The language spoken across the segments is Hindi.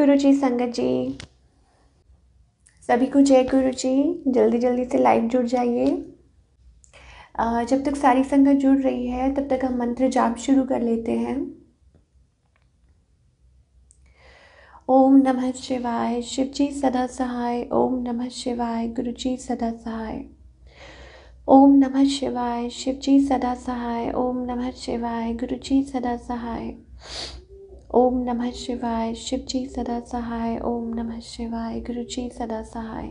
गुरु जी, संगत जी, सभी को जय गुरु जी। जल्दी जल्दी से लाइव जुड़ जाइए। जब तक सारी संगत जुड़ रही है तब तक हम मंत्र जाप शुरू कर लेते हैं। ओम नमः शिवाय, शिव जी सदा सहाय। ओम नमः शिवाय, गुरु जी सदा सहाय। ओम नमः शिवाय, शिव जी सदा सहाय। ओम नमः शिवाय, गुरु जी सदा सहाय। ओम नमः शिवाय, शिव जी सदा सहाय। ओम नमः शिवाय, गुरु जी सदा सहाय।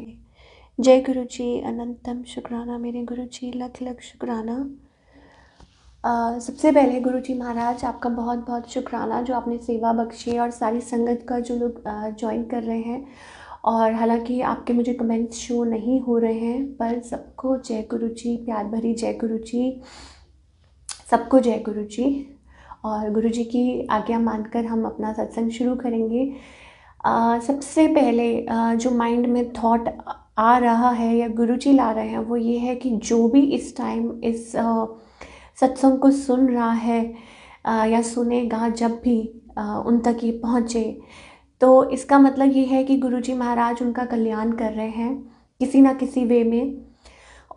जय गुरु जी, अनंतम शुक्राना मेरे गुरु जी, लख लख शुक्राना। सबसे पहले गुरु जी महाराज आपका बहुत बहुत शुक्राना जो आपने सेवा बख्शी और सारी संगत का जो लोग ज्वाइन कर रहे हैं। और हालांकि आपके मुझे कमेंट्स शो नहीं हो रहे हैं, पर सबको जय गुरु जी, प्यार भरी जय गुरु जी, सबको जय गुरु जी। और गुरु जी की आज्ञा मानकर हम अपना सत्संग शुरू करेंगे। सबसे पहले जो माइंड में थॉट आ रहा है या गुरु जी ला रहे हैं वो ये है कि जो भी इस टाइम इस सत्संग को सुन रहा है या सुनेगा, जब भी उन तक ये पहुँचे, तो इसका मतलब ये है कि गुरु जी महाराज उनका कल्याण कर रहे हैं किसी ना किसी वे में।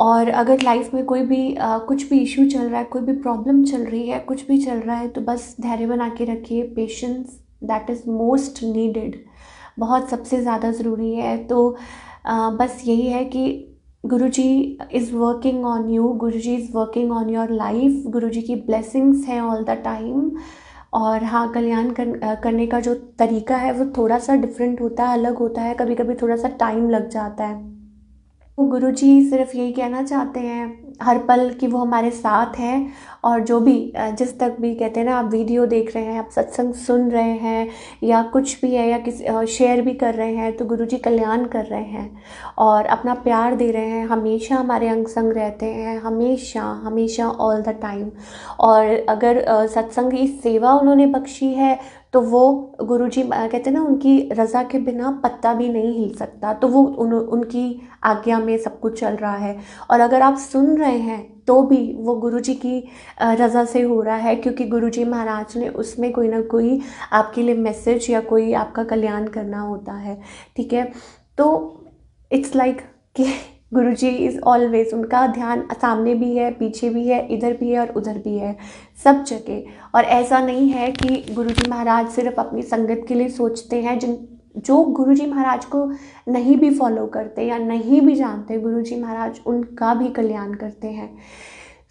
और अगर लाइफ में कोई भी कुछ भी इशू चल रहा है, कोई भी प्रॉब्लम चल रही है, कुछ भी चल रहा है, तो बस धैर्य बना के रखिए। Patience that is most needed, बहुत सबसे ज़्यादा ज़रूरी है। तो बस यही है कि Guruji is working on you, Guruji is working on your life. Guruji की ब्लेसिंग्स हैं ऑल द टाइम। और हाँ, कल्याण करने का जो तरीका है वो थोड़ा सा डिफरेंट होता है, अलग होता है, कभी कभी थोड़ा सा टाइम लग जाता है। तो गुरुजी सिर्फ यही कहना चाहते हैं हर पल कि वो हमारे साथ हैं। और जो भी जिस तक भी कहते हैं ना, आप वीडियो देख रहे हैं, आप सत्संग सुन रहे हैं या कुछ भी है, या किसी शेयर भी कर रहे हैं, तो गुरुजी कल्याण कर रहे हैं और अपना प्यार दे रहे हैं। हमेशा हमारे अंग संग रहते हैं, हमेशा हमेशा ऑल द टाइम। और अगर सत्संग की सेवा उन्होंने बख्शी है तो वो गुरुजी कहते हैं ना, उनकी रज़ा के बिना पत्ता भी नहीं हिल सकता। तो वो उनकी आज्ञा में सब कुछ चल रहा है। और अगर आप सुन रहे हैं तो भी वो गुरुजी की रज़ा से हो रहा है, क्योंकि गुरुजी महाराज ने उसमें कोई ना कोई आपके लिए मैसेज या कोई आपका कल्याण करना होता है। ठीक है, तो इट्स लाइक कि गुरुजी इज़ ऑलवेज, उनका ध्यान सामने भी है, पीछे भी है, इधर भी है और उधर भी है, सब जगह। और ऐसा नहीं है कि गुरुजी महाराज सिर्फ अपनी संगत के लिए सोचते हैं। जो गुरुजी महाराज को नहीं भी फॉलो करते या नहीं भी जानते, गुरुजी महाराज उनका भी कल्याण करते हैं।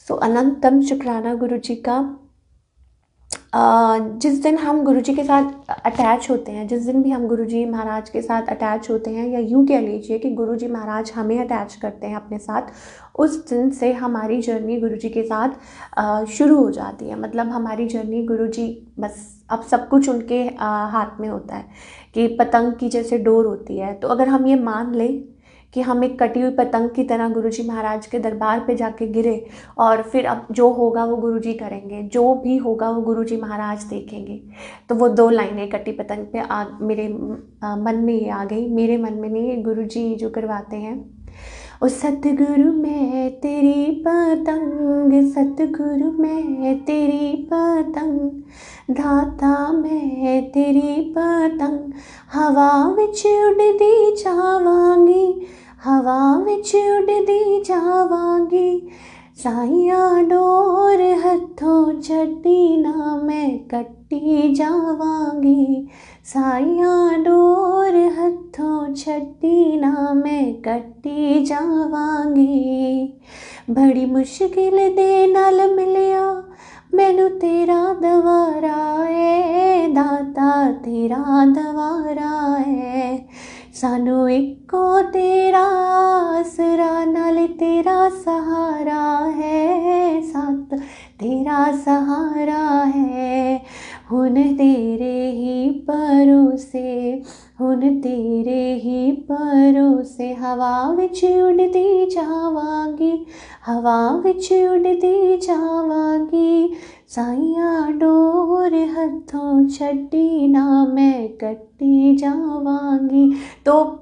सो अनंतम शुक्राना गुरुजी का। जिस दिन हम गुरुजी के साथ अटैच होते हैं, जिस दिन भी हम गुरुजी महाराज के साथ अटैच होते हैं, या यूँ कह लीजिए कि गुरुजी महाराज हमें अटैच करते हैं अपने साथ, उस दिन से हमारी जर्नी गुरुजी के साथ शुरू हो जाती है। मतलब हमारी जर्नी गुरुजी, बस अब सब कुछ उनके हाथ में होता है कि पतंग की जैसे डोर होती है। तो अगर हम ये मान लें कि हम एक कटी हुई पतंग की तरह गुरुजी महाराज के दरबार पे जाके गिरे, और फिर अब जो होगा वो गुरुजी करेंगे, जो भी होगा वो गुरुजी महाराज देखेंगे। तो वो दो लाइनें कटी पतंग पे मेरे मन में ये आ गई, मेरे मन में नहीं, गुरुजी जो करवाते हैं। ओ सतगुरु मैं तेरी पतंग, सतगुरु मैं तेरी पतंग, दाता मैं तेरी पतंग, हवा विच उड़दी जावांगी, हवा विच उड़दी जावांगी, साइया डोर हथों छड्डी ना मैं कट्टी जावांगी, साइया डोर हथों छड्डी ना मैं कट्टी जावांगी। बड़ी मुश्किल दे नाल मिलिया मैनू तेरा दवारा है, दाता तेरा दवारा है, सानू इको तेरा आसरा, नाले तेरा सहारा है, साथ तेरा सहारा है। हुन तेरे ही भरोसे, हुन तेरे ही भरोसे, हवा विच उड़दी जावांगी, हवा विच उड़दी जावांगी, साइया डोर हथों छड्डी ना मैं कट्टी जावांगी। तो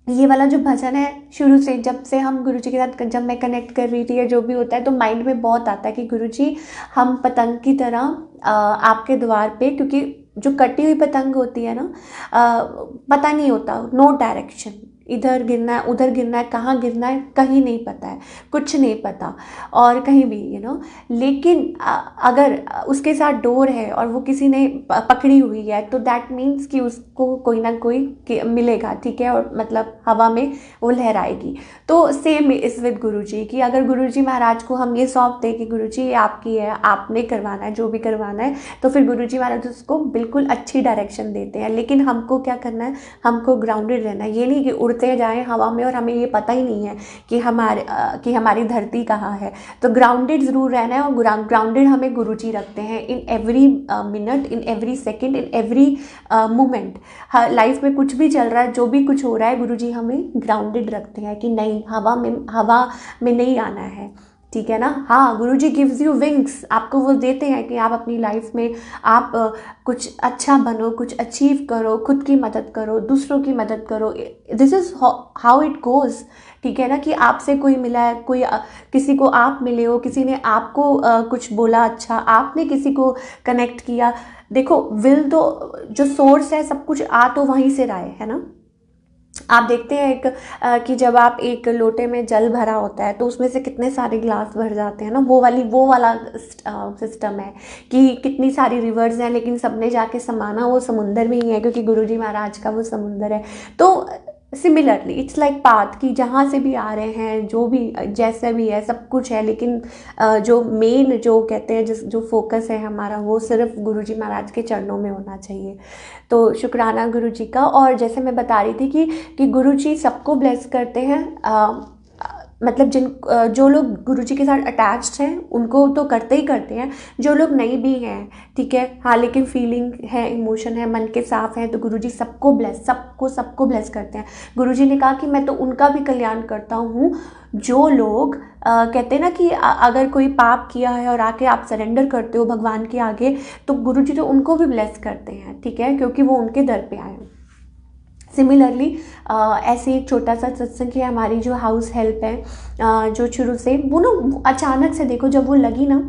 ये वाला जो भजन है, शुरू से जब से हम गुरुजी के साथ, जब मैं कनेक्ट कर रही थी या जो भी होता है, तो माइंड में बहुत आता है कि गुरुजी हम पतंग की तरह आपके द्वार पे, क्योंकि जो कटी हुई पतंग होती है ना, पता नहीं होता, नो डायरेक्शन, इधर गिरना है उधर गिरना है, कहाँ गिरना है कहीं नहीं पता है, कुछ नहीं पता, और कहीं भी लेकिन अगर उसके साथ डोर है और वो किसी ने पकड़ी हुई है तो दैट मीन्स कि उसको कोई ना कोई मिलेगा, ठीक है, और मतलब हवा में वो लहराएगी। तो सेम इस विद गुरुजी कि अगर गुरुजी महाराज को हम ये सौंप दें कि गुरुजी ये आपकी है, आपने करवाना है जो भी करवाना है, तो फिर गुरुजी महाराज उसको बिल्कुल अच्छी डायरेक्शन देते हैं। लेकिन हमको क्या करना है, हमको ग्राउंडेड रहना है। ये नहीं कि उड़ते जाएं हवा में और हमें ये पता ही नहीं है कि हमारी धरती कहाँ है। तो ग्राउंडेड ज़रूर रहना है, और ग्राउंडेड हमें गुरुजी रखते हैं in every minute, in every second, in every moment. Life में कुछ भी चल रहा है, जो भी कुछ हो रहा है, गुरुजी हमें ग्राउंडेड रखते हैं कि नहीं, हवा में नहीं आना है, ठीक है ना। हाँ, गुरुजी गिव्स यू विंग्स, आपको वो देते हैं कि आप अपनी लाइफ में आप कुछ अच्छा बनो, कुछ अचीव करो, खुद की मदद करो, दूसरों की मदद करो। This is how it goes, ठीक है ना। कि आपसे कोई मिला है, कोई किसी को आप मिले हो, किसी ने आपको कुछ बोला अच्छा, आपने किसी को कनेक्ट किया। देखो, विल तो जो सोर्स है, सब कुछ आ तो वहीं से रहा है ना। आप देखते हैं कि जब आप एक लोटे में जल भरा होता है तो उसमें से कितने सारे ग्लास भर जाते हैं ना, वो वाला सिस्टम है कि कितनी सारी रिवर्स हैं, लेकिन सबने जाके समाना वो समुंदर में ही है, क्योंकि गुरुजी महाराज का वो समुंदर है। तो सिमिलरली इट्स लाइक पाथ, कि जहाँ से भी आ रहे हैं, जो भी जैसे भी है, सब कुछ है, लेकिन जो मेन जो कहते हैं जो फोकस है हमारा, वो सिर्फ गुरुजी महाराज के चरणों में होना चाहिए। तो शुक्राना गुरुजी का। और जैसे मैं बता रही थी कि गुरुजी सबको ब्लेस करते हैं, मतलब जो लोग गुरुजी के साथ अटैच्ड हैं उनको तो करते ही करते हैं, जो लोग नहीं भी हैं, ठीक है, हाँ, लेकिन फीलिंग है, इमोशन है, मन के साफ हैं, तो गुरुजी सबको ब्लेस करते हैं। गुरुजी ने कहा कि मैं तो उनका भी कल्याण करता हूँ जो लोग कहते हैं ना कि अगर कोई पाप किया है और आके आप सरेंडर करते हो भगवान के आगे, तो गुरुजी तो उनको भी ब्लेस करते हैं, ठीक है, क्योंकि वो उनके दर पे आए हैं। सिमिलरली ऐसे एक छोटा सा सत्संग है, हमारी जो हाउस हेल्प है, जो शुरू से वो ना अचानक से, देखो, जब वो लगी ना,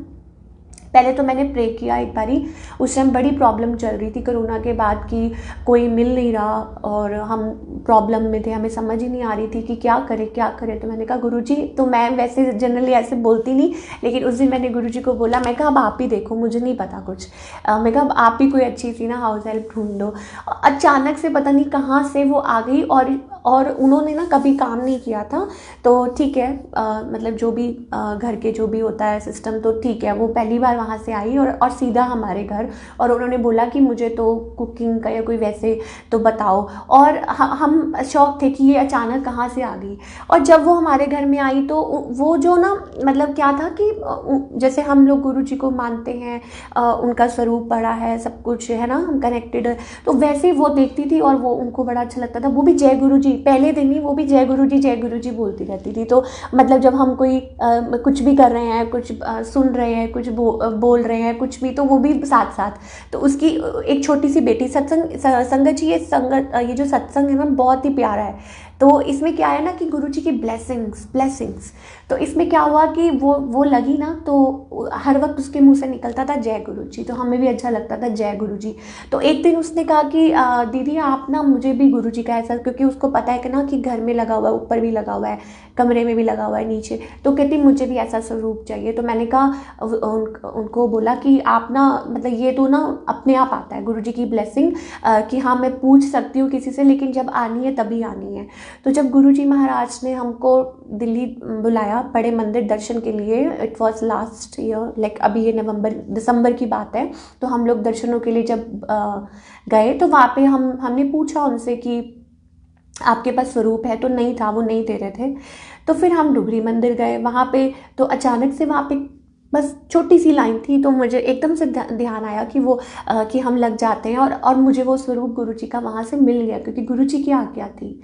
पहले तो मैंने प्रे किया एक बारी, उस टाइम बड़ी प्रॉब्लम चल रही थी कोरोना के बाद कि कोई मिल नहीं रहा और हम प्रॉब्लम में थे, हमें समझ ही नहीं आ रही थी कि क्या करें। तो मैंने कहा गुरुजी, तो मैं वैसे जनरली ऐसे बोलती नहीं, लेकिन उस दिन मैंने गुरुजी को बोला, मैं कहा अब आप ही देखो, मुझे नहीं पता कुछ, मैं कहा अब आप ही कोई अच्छी सी ना हाउस हेल्प ढूंढ दो। अचानक से पता नहीं कहाँ से वो आ गई, और उन्होंने ना कभी काम नहीं किया था, तो ठीक है, मतलब जो भी घर के जो भी होता है सिस्टम, तो ठीक है, वो पहली बार वहाँ से आई और सीधा हमारे घर, और उन्होंने बोला कि मुझे तो कुकिंग का या कोई वैसे तो बताओ, और हम शौक थे कि ये अचानक कहाँ से आ गई। और जब वो हमारे घर में आई तो वो जो ना, मतलब क्या था कि जैसे हम लोग गुरु जी को मानते हैं, उनका स्वरूप बड़ा है, सब कुछ है ना, हम कनेक्टेड है, तो वैसे ही वो देखती थी और वो उनको बड़ा अच्छा लगता था। वो भी जय गुरु जी, पहले दिन ही वो भी जय गुरु जी बोलती रहती थी। तो मतलब जब हम कोई कुछ भी कर रहे हैं, कुछ सुन रहे हैं, कुछ बोल रहे हैं, कुछ भी, तो वो भी साथ साथ। तो उसकी एक छोटी सी बेटी, संगत जी, ये जो सत्संग है ना, बहुत ही प्यारा है। तो इसमें क्या है ना कि गुरुजी की ब्लेसिंग्स, तो इसमें क्या हुआ कि वो लगी ना, तो हर वक्त उसके मुंह से निकलता था जय गुरुजी, तो हमें भी अच्छा लगता था जय गुरुजी। तो एक दिन उसने कहा कि दीदी आप ना मुझे भी गुरुजी का ऐसा, क्योंकि उसको पता है कि ना कि घर में लगा हुआ है, ऊपर भी लगा हुआ है, कमरे में भी लगा हुआ है, नीचे, तो कहती मुझे भी ऐसा स्वरूप चाहिए। तो मैंने कहा उनको बोला कि आप ना, मतलब ये तो ना अपने आप आता है गुरुजी की ब्लेसिंग, कि हाँ मैं पूछ सकती हूँ किसी से, लेकिन जब आनी है तभी आनी है। तो जब गुरुजी महाराज ने हमको दिल्ली बुलाया बड़े मंदिर दर्शन के लिए, it was last year, like अभी ये दिसंबर की बात है, तो हम लोग दर्शनों के लिए जब गए, तो वहाँ पे हमने पूछा उनसे कि आपके पास स्वरूप है, तो नहीं था, वो नहीं दे रहे थे। तो फिर हम डुगरी मंदिर गए, वहाँ पे तो अचानक से वहाँ पे बस छोटी सी लाइन थी, तो मुझे एकदम से ध्यान आया कि वो कि हम लग जाते हैं, और मुझे वो स्वरूप गुरुजी का वहाँ से मिल गया, क्योंकि गुरुजी की आज्ञा थी।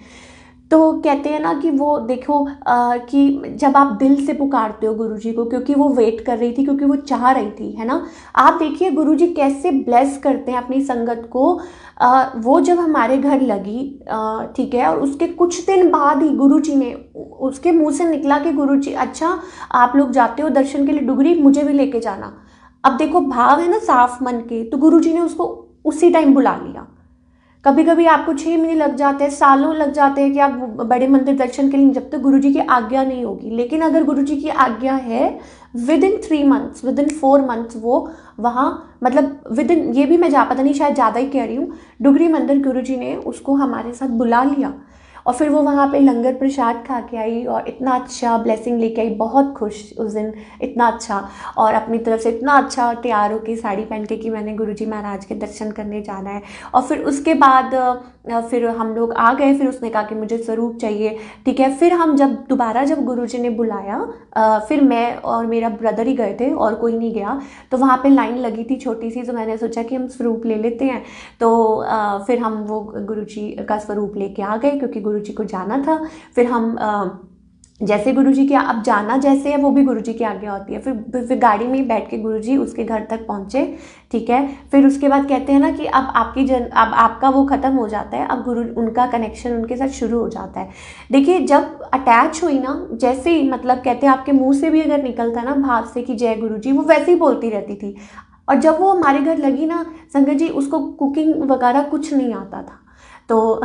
तो कहते हैं ना कि वो देखो कि जब आप दिल से पुकारते हो गुरुजी को, क्योंकि वो वेट कर रही थी, क्योंकि वो चाह रही थी, है ना। आप देखिए गुरुजी कैसे ब्लेस करते हैं अपनी संगत को। वो जब हमारे घर लगी, ठीक है, और उसके कुछ दिन बाद ही गुरुजी ने, उसके मुंह से निकला कि गुरुजी अच्छा आप लोग जाते हो दर्शन के लिए डुगरी, मुझे भी लेके जाना। अब देखो भाव है ना साफ मन के, तो गुरुजी ने उसको उसी टाइम बुला लिया। कभी कभी आपको 6 महीने लग जाते हैं, सालों लग जाते हैं कि आप बड़े मंदिर दर्शन के लिए, जब तक गुरुजी की आज्ञा नहीं होगी। लेकिन अगर गुरुजी की आज्ञा है, with in 3 months, with in 4 months वो वहाँ, मतलब विद इन, ये भी मैं पता नहीं शायद ज़्यादा ही कह रही हूँ, डुगरी मंदिर गुरुजी ने उसको हमारे साथ बुला लिया। और फिर वो वहाँ पे लंगर प्रसाद खा के आई और इतना अच्छा ब्लेसिंग लेके आई, बहुत खुश उस दिन, इतना अच्छा। और अपनी तरफ से इतना अच्छा तैयार होकर साड़ी पहन के कि मैंने गुरुजी महाराज के दर्शन करने जाना है। और फिर उसके बाद फिर हम लोग आ गए। फिर उसने कहा कि मुझे स्वरूप चाहिए, ठीक है। फिर हम जब गुरुजी ने बुलाया, फिर मैं और मेरा ब्रदर ही गए थे और कोई नहीं गया। तो वहाँ पे लाइन लगी थी छोटी सी, तो मैंने सोचा कि हम स्वरूप ले लेते हैं। तो फिर हम वो गुरुजी का स्वरूप लेके आ गए, क्योंकि गुरुजी को जाना था। फिर हम जैसे गुरुजी की, अब जाना जैसे है वो भी गुरुजी की आज्ञा होती है। फिर गाड़ी में ही बैठ के गुरुजी उसके घर तक पहुँचे, ठीक है। फिर उसके बाद कहते हैं ना कि अब आपका वो ख़त्म हो जाता है, अब गुरु उनका कनेक्शन उनके साथ शुरू हो जाता है। देखिए, जब अटैच हुई ना, जैसे ही, मतलब कहते हैं आपके मुंह से भी अगर निकलता है ना भाव से कि जय गुरुजी, वो वैसे ही बोलती रहती थी। और जब वो हमारे घर लगी ना संगत जी, उसको कुकिंग वगैरह कुछ नहीं आता था। तो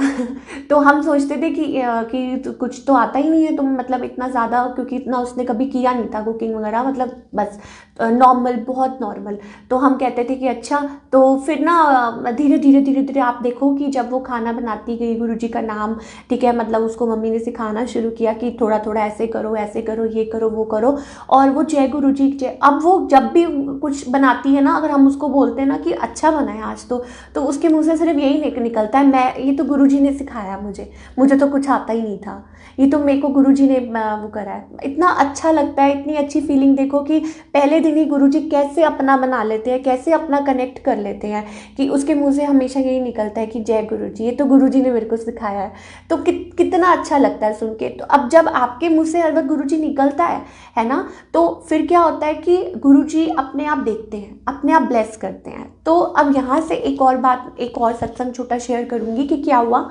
तो हम सोचते थे कि तो कुछ तो आता ही नहीं है तुम, मतलब इतना ज़्यादा, क्योंकि इतना उसने कभी किया नहीं था कुकिंग वगैरह, मतलब बस नॉर्मल, बहुत नॉर्मल। तो हम कहते थे कि अच्छा। तो फिर ना धीरे धीरे धीरे धीरे आप देखो कि जब वो खाना बनाती गई, गुरुजी का नाम, ठीक है, मतलब उसको मम्मी ने सिखाना शुरू किया कि थोड़ा थोड़ा ऐसे करो, ऐसे करो, ये करो, वो करो। और वो जय गुरुजी जय, अब वो जब भी कुछ बनाती है ना, अगर हम उसको बोलते हैं ना कि अच्छा बना है आज तो उसके मुंह से सिर्फ यही निकलता है, मैं, ये तो गुरुजी ने सिखाया मुझे तो कुछ आता ही नहीं था, ये तो मेरे को गुरुजी ने वो करा है। इतना अच्छा लगता है, इतनी अच्छी फीलिंग। देखो कि पहले दिन ही गुरुजी कैसे अपना बना लेते हैं, कैसे अपना कनेक्ट कर लेते हैं, कि उसके मुंह से हमेशा यही निकलता है कि जय गुरुजी, ये तो गुरुजी ने मेरे को सिखाया है। तो कितना अच्छा लगता है सुन के। तो अब जब आपके मुंह से हर वक्त गुरुजी निकलता है ना, तो फिर क्या होता है कि गुरुजी अपने आप देखते हैं, अपने आप ब्लेस करते हैं। तो अब यहाँ से एक और बात, एक और सत्संग छोटा शेयर करूँगी कि क्या हुआ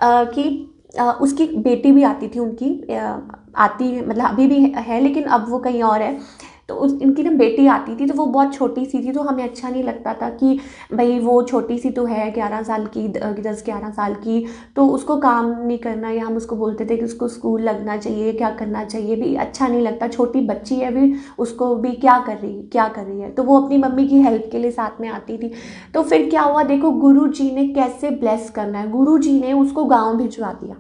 कि उसकी बेटी भी आती थी, उनकी आती है, मतलब अभी भी है लेकिन अब वो कहीं और है। तो इनकी ना बेटी आती थी, तो वो बहुत छोटी सी थी, तो हमें अच्छा नहीं लगता था कि भाई वो छोटी सी तो है, 11 साल की, 10-11 साल की, तो उसको काम नहीं करना, या हम उसको बोलते थे कि उसको स्कूल लगना चाहिए, क्या करना चाहिए, भी अच्छा नहीं लगता, छोटी बच्ची है भी, उसको भी क्या कर रही है। तो वो अपनी मम्मी की हेल्प के लिए साथ में आती थी। तो फिर क्या हुआ, देखो गुरु जी ने कैसे ब्लेस करना है, गुरु जी ने उसको गाँव भिजवा दिया।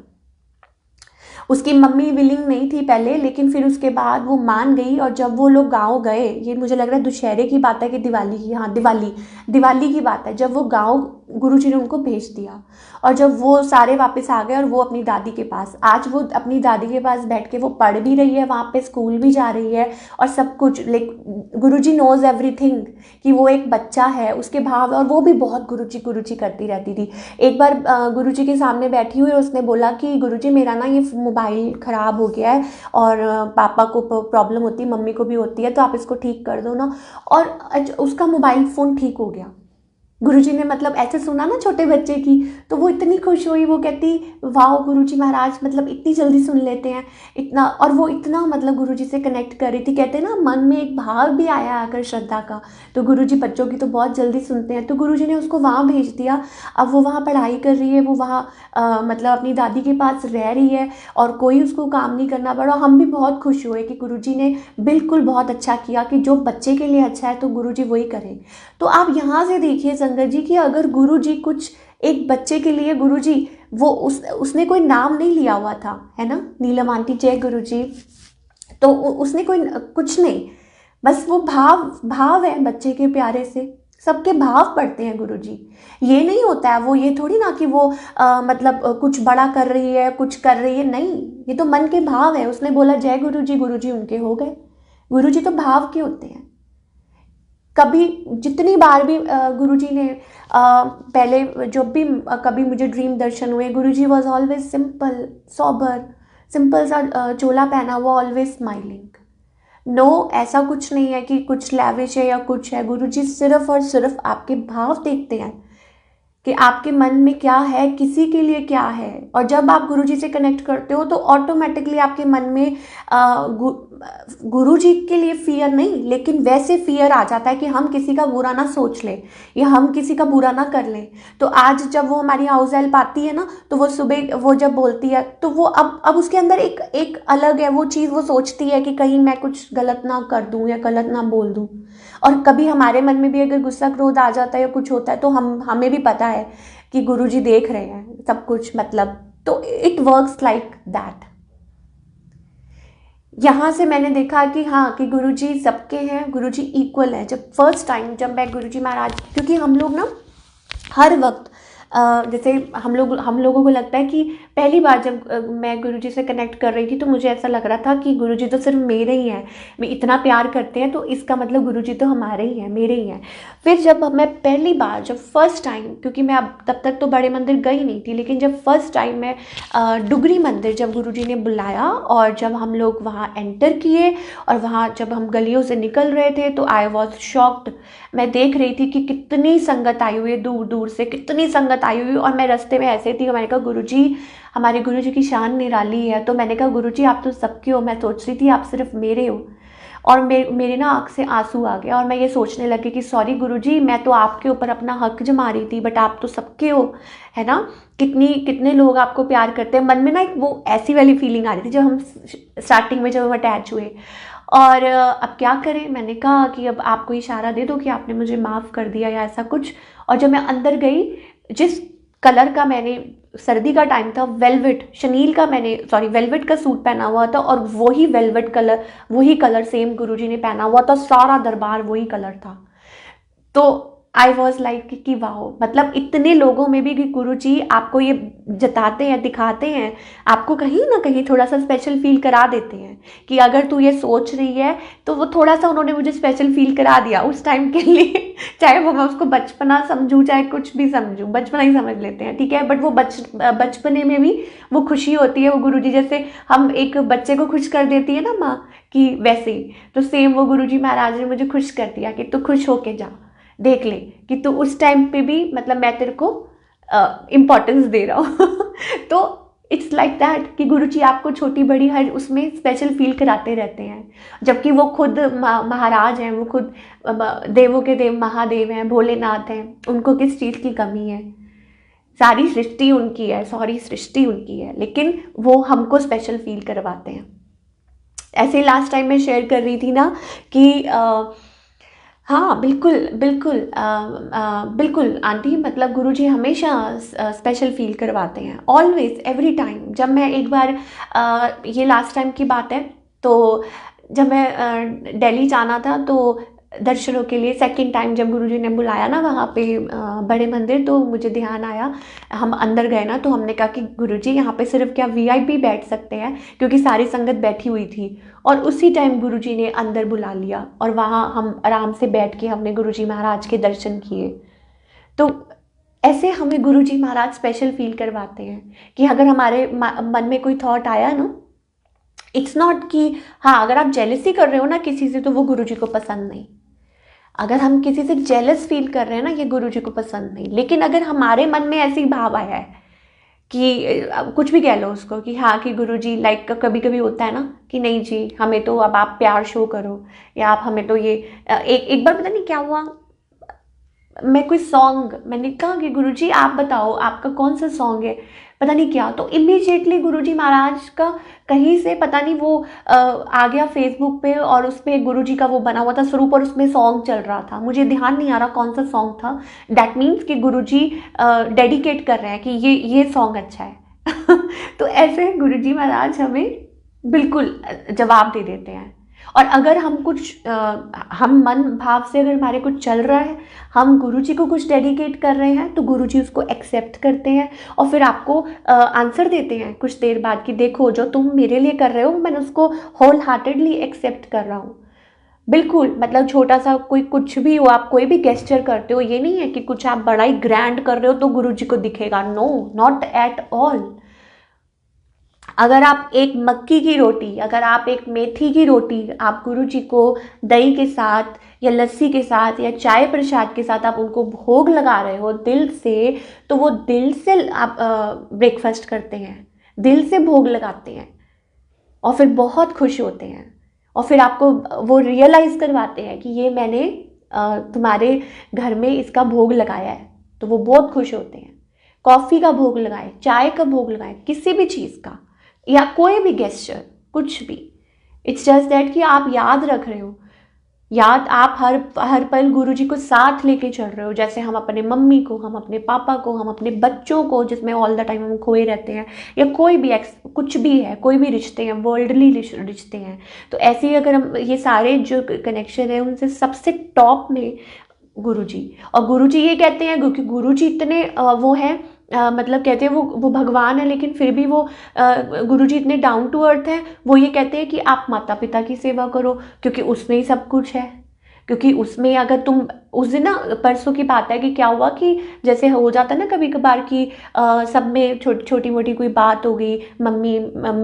उसकी मम्मी विलिंग नहीं थी पहले, लेकिन फिर उसके बाद वो मान गई। और जब वो लोग गांव गए, ये मुझे लग रहा है दुशहरे की बात है कि दिवाली की, हाँ दिवाली की बात है, जब वो गांव गुरुजी ने उनको भेज दिया। और जब वो सारे वापस आ गए और वो अपनी दादी के पास, आज वो अपनी दादी के पास बैठ के वो पढ़ भी रही है, वहाँ पे स्कूल भी जा रही है और सब कुछ। गुरुजी नोज एवरीथिंग कि वो एक बच्चा है, उसके भाव, और वो भी बहुत गुरुजी करती रहती थी। एक बार गुरुजी के सामने बैठी हुई, उसने बोला कि गुरुजी मेरा ना ये मोबाइल ख़राब हो गया है और पापा को प्रॉब्लम होती है, मम्मी को भी होती है, तो आप इसको ठीक कर दो ना। और उसका मोबाइल फ़ोन ठीक हो गया। गुरुजी ने, मतलब ऐसे सुना ना छोटे बच्चे की, तो वो इतनी खुश हुई, वो कहती वाह गुरुजी महाराज, मतलब इतनी जल्दी सुन लेते हैं इतना। और वो इतना, मतलब गुरुजी से कनेक्ट कर रही थी। कहते हैं ना मन में एक भाव भी आया अगर श्रद्धा का, तो गुरुजी बच्चों की तो बहुत जल्दी सुनते हैं। तो गुरुजी ने उसको वहाँ भेज दिया। अब वो वहाँ पढ़ाई कर रही है, वो वहाँ मतलब अपनी दादी के पास रह रही है और कोई उसको काम नहीं करना पड़ा। हम भी बहुत खुश हुए कि गुरुजी ने बिल्कुल बहुत अच्छा किया, कि जो बच्चे के लिए अच्छा है तो गुरुजी वही करें। तो आप यहाँ से देखिए संगत जी कि अगर गुरुजी कुछ एक बच्चे के लिए, गुरुजी वो उसने कोई नाम नहीं लिया हुआ था, है ना, नीलम आंटी जय गुरुजी, तो उसने कोई कुछ नहीं, बस वो भाव है बच्चे के प्यारे से। सबके भाव पढ़ते हैं गुरुजी। ये नहीं होता है वो, ये थोड़ी ना कि वो मतलब कुछ बड़ा कर रही है, कुछ कर रही है, नहीं, ये तो मन के भाव है। उसने बोला जय गुरुजी, गुरुजी उनके हो गए। गुरुजी तो भाव के होते हैं। कभी जितनी बार भी गुरुजी ने पहले जब भी कभी मुझे ड्रीम दर्शन हुए, Guruji was always simple, sober, simple सा चोला पहना हुआ, ऑलवेज स्माइलिंग। नो, ऐसा कुछ नहीं है कि कुछ लैविश है या कुछ है। गुरुजी सिर्फ और सिर्फ आपके भाव देखते हैं कि आपके मन में क्या है, किसी के लिए क्या है। और जब आप गुरुजी से कनेक्ट करते हो तो ऑटोमेटिकली आपके मन में गुरु जी के लिए फियर नहीं, लेकिन वैसे फियर आ जाता है कि हम किसी का बुरा ना सोच लें या हम किसी का बुरा ना कर लें। तो आज जब वो हमारी हाउस हेल्प आती है ना, तो वो सुबह वो जब बोलती है तो वो अब उसके अंदर एक एक अलग है वो चीज़, वो सोचती है कि कहीं मैं कुछ गलत ना कर दूं या गलत ना बोल दूं। और कभी हमारे मन में भी अगर गुस्सा क्रोध आ जाता है या कुछ होता है, तो हमें भी पता है कि गुरु जी देख रहे हैं सब कुछ, मतलब तो इट वर्क्स लाइक दैट। यहाँ से मैंने देखा कि हाँ, कि गुरुजी सबके हैं, गुरुजी इक्वल है। जब फर्स्ट टाइम जब मैं गुरुजी महाराज, क्योंकि हम लोग ना हर वक्त जैसे हम लोगों को लगता है कि पहली बार जब मैं गुरुजी से कनेक्ट कर रही थी, तो मुझे ऐसा लग रहा था कि गुरुजी तो सिर्फ मेरे ही हैं, मैं इतना प्यार करते हैं तो इसका मतलब गुरुजी तो हमारे ही हैं, मेरे ही हैं। फिर जब मैं पहली बार, जब फर्स्ट टाइम, क्योंकि मैं अब तब तक तो बड़े मंदिर गई नहीं थी, लेकिन जब फर्स्ट टाइम मैं डुगरी मंदिर जब गुरुजी ने बुलाया और जब हम लोग वहाँ एंटर किए और वहाँ जब हम गलियों से निकल रहे थे, तो आई वॉज शॉक्ड। मैं देख रही थी कि कितनी संगत आई हुई है, दूर दूर से कितनी संगत आई हुई, और मैं रास्ते में ऐसे थी, मैंने कहा गुरुजी, हमारे गुरुजी की शान निराली है। तो मैंने कहा गुरुजी आप तो सबके हो, मैं सोच रही थी आप सिर्फ मेरे हो। और मेरे ना आँख से आंसू आ गया और मैं ये सोचने लगी कि सॉरी गुरुजी, मैं तो आपके ऊपर अपना हक जमा रही थी, बट आप तो सबके हो, है ना। कितने लोग आपको प्यार करते हैं। मन में ना एक वो ऐसी वाली फीलिंग आ रही थी जब हम स्टार्टिंग में जब हम अटैच हुए। और अब क्या करें, मैंने कहा कि अब आपको इशारा दे दो कि आपने मुझे माफ़ कर दिया या ऐसा कुछ। और जब मैं अंदर गई, जिस कलर का मैंने, सर्दी का टाइम था, वेलवेट शनील का, मैंने सॉरी वेलवेट का सूट पहना हुआ था, और वही वेलवेट कलर, वही कलर सेम गुरुजी ने पहना हुआ था, सारा दरबार वही कलर था। तो आई वॉज लाइक कि वाह, मतलब इतने लोगों में भी कि गुरु जी आपको ये जताते हैं, दिखाते हैं, आपको कहीं ना कहीं थोड़ा सा स्पेशल फील करा देते हैं कि अगर तू ये सोच रही है, तो वो थोड़ा सा उन्होंने मुझे स्पेशल फील करा दिया उस टाइम के लिए। चाहे वो मैं उसको बचपना समझूँ, चाहे कुछ भी समझूँ, बचपना ही समझ लेते हैं, ठीक है, बट वो बचपने में भी वो खुशी होती है। वो गुरु जी जैसे हम एक बच्चे को खुश कर देती है ना माँ, कि वैसे ही तो सेम वो गुरु जी महाराज ने मुझे खुश कर दिया कि तू खुश होके जा, देख ले कि तू उस टाइम पे भी, मतलब मैं तेरे को इम्पोर्टेंस दे रहा हूँ। तो इट्स लाइक दैट कि गुरुजी आपको छोटी बड़ी हर उसमें स्पेशल फील कराते रहते हैं, जबकि वो खुद महाराज हैं, वो खुद देवों के देव महादेव हैं, भोलेनाथ हैं, उनको किस चीज़ की कमी है। सारी सृष्टि उनकी है, सॉरी सृष्टि उनकी है, लेकिन वो हमको स्पेशल फील करवाते हैं। ऐसे ही लास्ट टाइम मैं शेयर कर रही थी ना कि हाँ, बिल्कुल, बिल्कुल बिल्कुल आंटी, मतलब गुरुजी हमेशा स्पेशल फ़ील करवाते हैं, ऑलवेज़ एवरी टाइम। जब मैं एक बार ये लास्ट टाइम की बात है, तो जब मैं दिल्ली जाना था, तो दर्शनों के लिए सेकंड टाइम जब गुरुजी ने बुलाया ना वहाँ पे बड़े मंदिर, तो मुझे ध्यान आया, हम अंदर गए ना, तो हमने कहा कि गुरुजी यहाँ पे सिर्फ क्या वीआईपी बैठ सकते हैं, क्योंकि सारी संगत बैठी हुई थी। और उसी टाइम गुरुजी ने अंदर बुला लिया और वहाँ हम आराम से बैठ के हमने गुरुजी महाराज के दर्शन किए। तो ऐसे हमें गुरुजी महाराज स्पेशल फील करवाते हैं कि अगर हमारे मन में कोई थॉट आया ना, इट्स नॉट कि हाँ, अगर आप जेलसी कर रहे हो ना किसी से, तो वो गुरुजी को पसंद नहीं। अगर हम किसी से जेलस फील कर रहे हैं ना, ये गुरुजी को पसंद नहीं। लेकिन अगर हमारे मन में ऐसी भाव आया है कि कुछ भी कह लो उसको, कि हाँ, कि गुरुजी लाइक कभी कभी होता है ना कि नहीं जी, हमें तो अब आप प्यार शो करो, या आप हमें तो ये एक बार पता नहीं क्या हुआ, मैं कोई सॉन्ग, मैंने कहा कि गुरुजी आप बताओ आपका कौन सा सॉन्ग है, पता नहीं क्या, तो इमीडिएटली गुरुजी महाराज का कहीं से पता नहीं वो आ गया फेसबुक पे, और उस पर गुरुजी का वो बना हुआ था स्वरूप, और उसमें सॉन्ग चल रहा था, मुझे ध्यान नहीं आ रहा कौन सा सॉन्ग था। दैट मीन्स कि गुरुजी डेडिकेट कर रहे हैं कि ये सॉन्ग अच्छा है। तो ऐसे गुरुजी महाराज हमें बिल्कुल जवाब दे देते हैं। और अगर हम कुछ हम मन भाव से अगर हमारे कुछ चल रहा है, हम गुरुजी को कुछ डेडिकेट कर रहे हैं, तो गुरुजी उसको एक्सेप्ट करते हैं और फिर आपको आंसर देते हैं कुछ देर बाद कि देखो जो तुम मेरे लिए कर रहे हो, मैंने उसको होल हार्टेडली एक्सेप्ट कर रहा हूँ। बिल्कुल, मतलब छोटा सा कोई कुछ भी हो, आप कोई भी गेस्चर करते हो, ये नहीं है कि कुछ आप बड़ा ही ग्रैंड कर रहे हो तो गुरुजी को दिखेगा, नो, नॉट एट ऑल। अगर आप एक मक्की की रोटी, अगर आप एक मेथी की रोटी आप गुरुजी को दही के साथ या लस्सी के साथ या चाय प्रसाद के साथ आप उनको भोग लगा रहे हो दिल से, तो वो दिल से आप ब्रेकफास्ट करते हैं, दिल से भोग लगाते हैं और फिर बहुत खुश होते हैं। और फिर आपको वो रियलाइज़ करवाते हैं कि ये मैंने तुम्हारे घर में इसका भोग लगाया है, तो वो बहुत खुश होते हैं। कॉफ़ी का भोग लगाए, चाय का भोग लगाए, किसी भी चीज़ का, या कोई भी गेस्चर, कुछ भी, इट्स जस्ट दैट कि आप याद रख रहे हो, याद आप हर पल गुरुजी को साथ लेके चल रहे हो। जैसे हम अपने मम्मी को, हम अपने पापा को, हम अपने बच्चों को, जिसमें ऑल द टाइम हम खोए रहते हैं, या कोई भी कुछ भी है, कोई भी रिश्ते हैं, वर्ल्डली रिश्ते हैं, तो ऐसे ही अगर हम ये सारे जो कनेक्शन है उनसे सबसे टॉप में गुरुजी। और गुरुजी ये कहते हैं, क्योंकि गुरुजी इतने वो है, मतलब कहते हैं वो भगवान है, लेकिन फिर भी वो गुरुजी इतने डाउन टू अर्थ है। वो ये कहते हैं कि आप माता पिता की सेवा करो, क्योंकि उसमें ही सब कुछ है। क्योंकि उसमें अगर तुम उस दिन ना, परसों की बात है कि क्या हुआ कि जैसे हो जाता है ना कभी कभार कि सब में छोटी मोटी कोई बात हो गई, मम्मी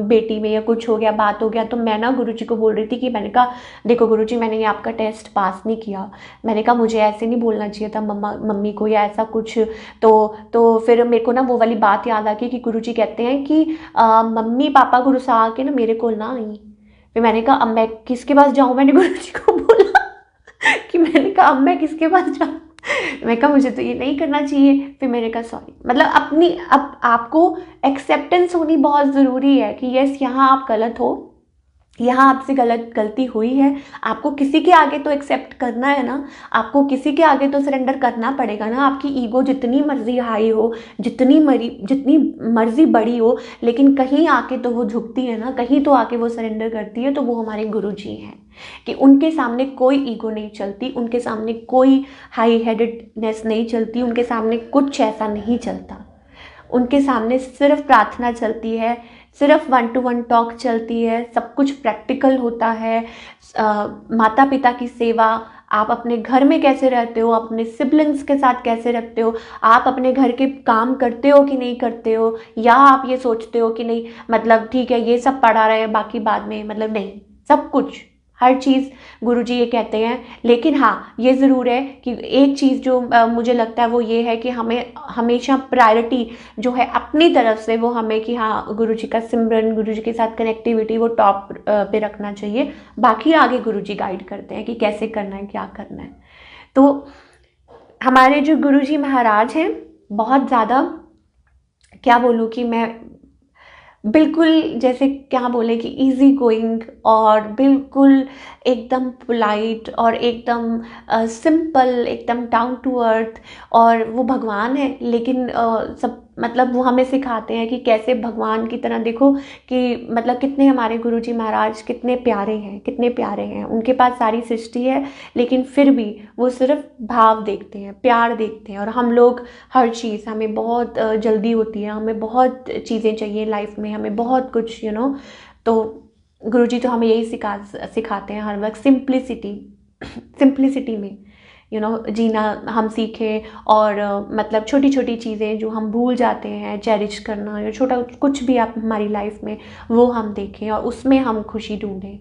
बेटी में या कुछ हो गया, बात हो गया, तो मैं ना गुरुजी को बोल रही थी कि मैंने कहा देखो गुरुजी, मैंने ये आपका टेस्ट पास नहीं किया। मैंने कहा मुझे ऐसे नहीं बोलना चाहिए था मम्मी को, या ऐसा कुछ। तो फिर मेरे को ना वो वाली बात याद आ गई कि गुरुजी कहते हैं कि मम्मी पापा को रुसा के ना मेरे को ना आई। फिर मैंने कहा अब मैं किसके पास जाऊँ, मैंने गुरुजी को बोला कि मैंने कहा अब मैं किसके पास जाऊँ, मैं कहा मुझे तो ये नहीं करना चाहिए। फिर मैंने कहा सॉरी, मतलब अपनी अब आपको एक्सेप्टेंस होनी बहुत ज़रूरी है कि यस यहाँ आप गलत हो, यहाँ आपसे गलती हुई है। आपको किसी के आगे तो एक्सेप्ट करना है ना, आपको किसी के आगे तो सरेंडर करना पड़ेगा ना। आपकी ईगो जितनी मर्जी हाई हो, जितनी मर्जी बड़ी हो, लेकिन कहीं आके तो वो झुकती है ना, कहीं तो आके वो सरेंडर करती है। तो वो हमारे गुरुजी हैं कि उनके सामने कोई ईगो नहीं चलती, उनके सामने कोई हाई हेडेडनेस नहीं चलती, उनके सामने कुछ ऐसा नहीं चलता। उनके सामने सिर्फ प्रार्थना चलती है, सिर्फ 1-to-1 टॉक चलती है, सब कुछ प्रैक्टिकल होता है। माता पिता की सेवा, आप अपने घर में कैसे रहते हो, अपने सिबलिंग्स के साथ कैसे रखते हो, आप अपने घर के काम करते हो कि नहीं करते हो, या आप ये सोचते हो कि नहीं मतलब ठीक है ये सब पढ़ा रहे हैं बाकी बाद में, मतलब नहीं, सब कुछ हर चीज़ गुरुजी ये कहते हैं। लेकिन हाँ ये ज़रूर है कि एक चीज़ जो मुझे लगता है वो ये है कि हमें हमेशा प्रायोरिटी जो है अपनी तरफ से वो हमें कि हाँ गुरुजी का सिमरन, गुरुजी के साथ कनेक्टिविटी वो टॉप पे रखना चाहिए। बाकी आगे गुरुजी गाइड करते हैं कि कैसे करना है, क्या करना है। तो हमारे जो गुरुजी महाराज हैं बहुत ज़्यादा, क्या बोलूँ कि मैं बिल्कुल जैसे क्या बोले कि इजी गोइंग, और बिल्कुल एकदम पोलाइट, और एकदम सिंपल, एकदम डाउन टू अर्थ। और वो भगवान है, लेकिन सब मतलब वो हमें सिखाते हैं कि कैसे भगवान की तरह देखो कि मतलब कितने हमारे गुरुजी महाराज कितने प्यारे हैं, कितने प्यारे हैं। उनके पास सारी सृष्टि है, लेकिन फिर भी वो सिर्फ भाव देखते हैं, प्यार देखते हैं। और हम लोग हर चीज़, हमें बहुत जल्दी होती है, हमें बहुत चीज़ें चाहिए लाइफ में, हमें बहुत कुछ तो गुरुजी तो हमें यही सिखाते हैं हर वक्त, सिंप्लिसिटी में जीना हम सीखें। और मतलब छोटी छोटी चीज़ें जो हम भूल जाते हैं चेरिश करना, या छोटा कुछ भी आप हमारी लाइफ में वो हम देखें और उसमें हम खुशी ढूंढें।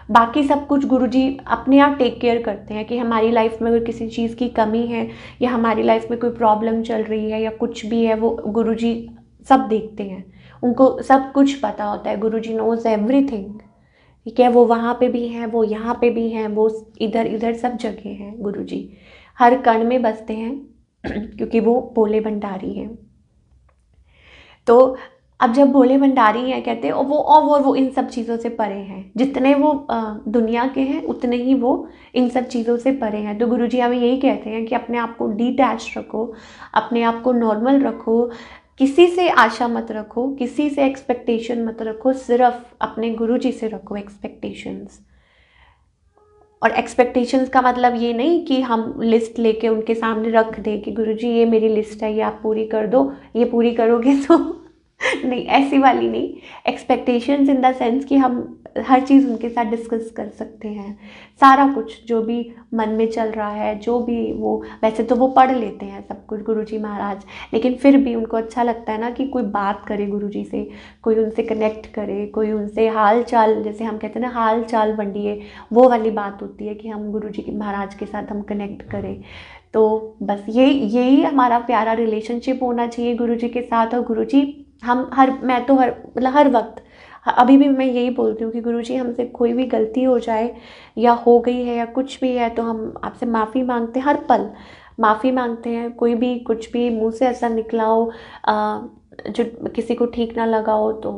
बाकी सब कुछ गुरुजी अपने आप टेक केयर करते हैं कि हमारी लाइफ में अगर किसी चीज़ की कमी है, या हमारी लाइफ में कोई प्रॉब्लम चल रही है, या कुछ भी है, वो गुरुजी सब देखते हैं। उनको सब कुछ पता होता है। गुरुजी नोज एवरीथिंग, ठीक है। वो वहाँ पे भी हैं, वो यहाँ पे भी हैं, वो इधर इधर सब जगह हैं। गुरुजी हर कण में बसते हैं क्योंकि वो भोले भंडारी हैं। तो अब जब भोले भंडारी हैं कहते हैं, और वो इन सब चीज़ों से परे हैं, जितने वो दुनिया के हैं उतने ही वो इन सब चीज़ों से परे हैं। तो गुरुजी हमें यही कहते हैं कि अपने आप को डिटैच रखो, अपने आप को नॉर्मल रखो, किसी से आशा मत रखो, किसी से एक्सपेक्टेशन मत रखो, सिर्फ अपने गुरुजी से रखो एक्सपेक्टेशंस। और एक्सपेक्टेशंस का मतलब ये नहीं कि हम लिस्ट लेके उनके सामने रख दें कि गुरुजी ये मेरी लिस्ट है, ये आप पूरी कर दो, ये पूरी करोगे तो नहीं, ऐसी वाली नहीं। एक्सपेक्टेशंस इन द सेंस कि हम हर चीज़ उनके साथ डिस्कस कर सकते हैं, सारा कुछ जो भी मन में चल रहा है, जो भी वो, वैसे तो वो पढ़ लेते हैं सब कुछ गुरुजी महाराज, लेकिन फिर भी उनको अच्छा लगता है ना कि कोई बात करे गुरुजी से, कोई उनसे कनेक्ट करे, कोई उनसे हाल चाल, जैसे हम कहते हैं ना हाल चाल बंटिए, वो वाली बात होती है कि हम गुरुजी महाराज के साथ हम कनेक्ट करें। तो बस यही हमारा प्यारा रिलेशनशिप होना चाहिए गुरुजी के साथ। और गुरुजी हम मैं तो हर वक्त अभी भी मैं यही बोलती हूँ कि गुरुजी हमसे कोई भी गलती हो जाए या हो गई है या कुछ भी है तो हम आपसे माफ़ी मांगते हैं, हर पल माफ़ी मांगते हैं। कोई भी कुछ भी मुंह से ऐसा निकला हो जो किसी को ठीक ना लगा हो तो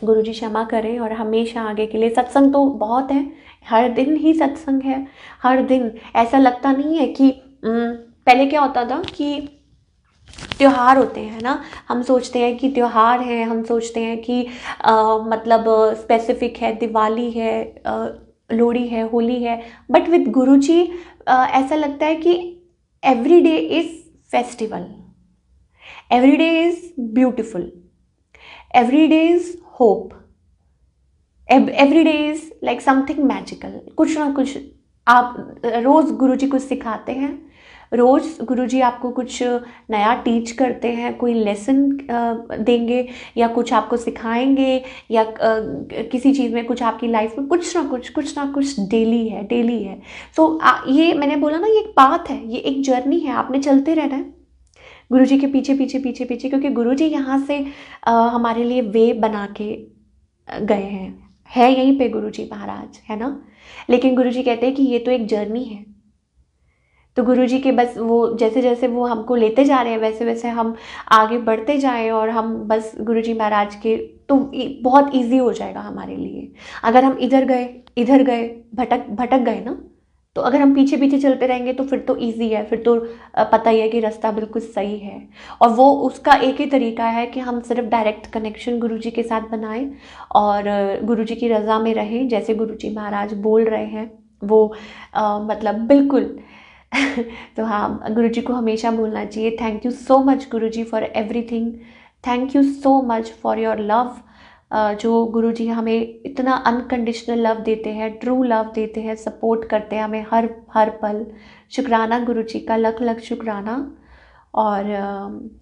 गुरुजी क्षमा करें। और हमेशा आगे के लिए सत्संग तो बहुत है, हर दिन ही सत्संग है, हर दिन। ऐसा लगता नहीं है कि पहले क्या होता था कि त्योहार होते हैं ना, हम सोचते हैं कि त्योहार है, हम सोचते हैं कि मतलब स्पेसिफिक है, दिवाली है, लोहड़ी है, होली है। बट विद गुरुजी ऐसा लगता है कि every day is festival, every day is beautiful, every day is hope, every day is like something magical. कुछ ना कुछ आप रोज़ गुरुजी कुछ सिखाते हैं, रोज़ गुरुजी आपको कुछ नया टीच करते हैं, कोई लेसन देंगे या कुछ आपको सिखाएंगे या किसी चीज़ में कुछ आपकी लाइफ में कुछ ना कुछ डेली है, डेली है। सो ये मैंने बोला ना, ये एक पाथ है, ये एक जर्नी है, आपने चलते रहना है गुरुजी के पीछे पीछे पीछे पीछे, क्योंकि गुरुजी यहाँ से हमारे लिए वे बना के गए हैं, है यहीं पे गुरुजी महाराज, है ना। लेकिन गुरुजी कहते हैं कि ये तो एक जर्नी है। तो गुरुजी के बस वो जैसे जैसे वो हमको लेते जा रहे हैं वैसे वैसे हम आगे बढ़ते जाएं और हम बस गुरुजी महाराज के, तो बहुत इजी हो जाएगा हमारे लिए। अगर हम इधर गए भटक भटक गए ना, तो अगर हम पीछे पीछे चलते रहेंगे तो फिर तो इजी है, फिर तो पता ही है कि रास्ता बिल्कुल सही है। और वो उसका एक ही तरीका है कि हम सिर्फ डायरेक्ट कनेक्शन गुरुजी के साथ बनाएं और गुरुजी की रज़ा में रहें, जैसे गुरुजी महाराज बोल रहे हैं वो मतलब बिल्कुल। तो हाँ, गुरुजी को हमेशा बोलना चाहिए thank you so much Guruji for everything, thank you so much for your love. जो गुरुजी हमें इतना अनकंडीशनल लव देते हैं, ट्रू लव देते हैं, सपोर्ट करते हैं हमें हर हर पल। शुक्राना गुरुजी का, लख लख शुक्राना। और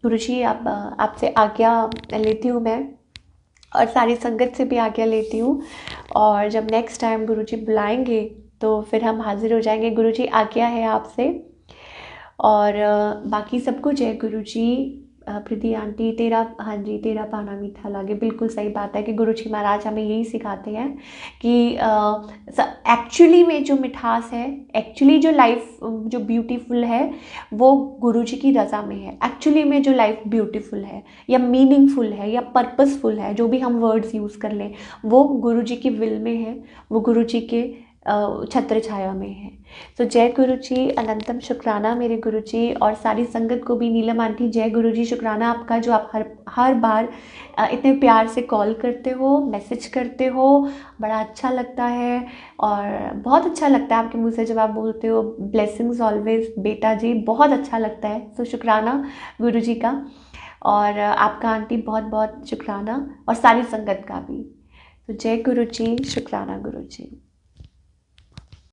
गुरुजी आपसे आज्ञा लेती हूँ मैं, और सारी संगत से भी आज्ञा लेती हूँ। और जब नेक्स्ट टाइम गुरुजी बुलाएंगे तो फिर हम हाजिर हो जाएंगे। गुरुजी आज्ञा है आपसे। और बाकी सबको जय गुरुजी। प्रीति आंटी तेरा, हाँ जी, तेरा पाना मीठा लागे, बिल्कुल सही बात है कि गुरुजी महाराज हमें यही सिखाते हैं कि एक्चुअली में जो मिठास है, एक्चुअली जो लाइफ जो ब्यूटीफुल है वो गुरुजी की रज़ा में है। एक्चुअली में जो लाइफ ब्यूटीफुल है या मीनिंगफुल है या पर्पसफुल है, जो भी हम वर्ड्स यूज़ कर लें, वो गुरुजी की विल में है, वो गुरुजी के छत्र छाया में है। तो जय गुरुजी, अनंतम शुक्राना मेरे गुरुजी। और सारी संगत को भी, नीलम आंटी जय गुरुजी, शुक्राना आपका जो आप हर बार इतने प्यार से कॉल करते हो, मैसेज करते हो, बड़ा अच्छा लगता है। और बहुत अच्छा लगता है आपके मुँह से जब आप बोलते हो ब्लेसिंग्स ऑलवेज बेटा जी, बहुत अच्छा लगता है। तो शुक्राना गुरुजी का, और आपका आंटी बहुत बहुत शुक्राना, और सारी संगत का भी। तो जय गुरुजी, शुक्राना गुरुजी।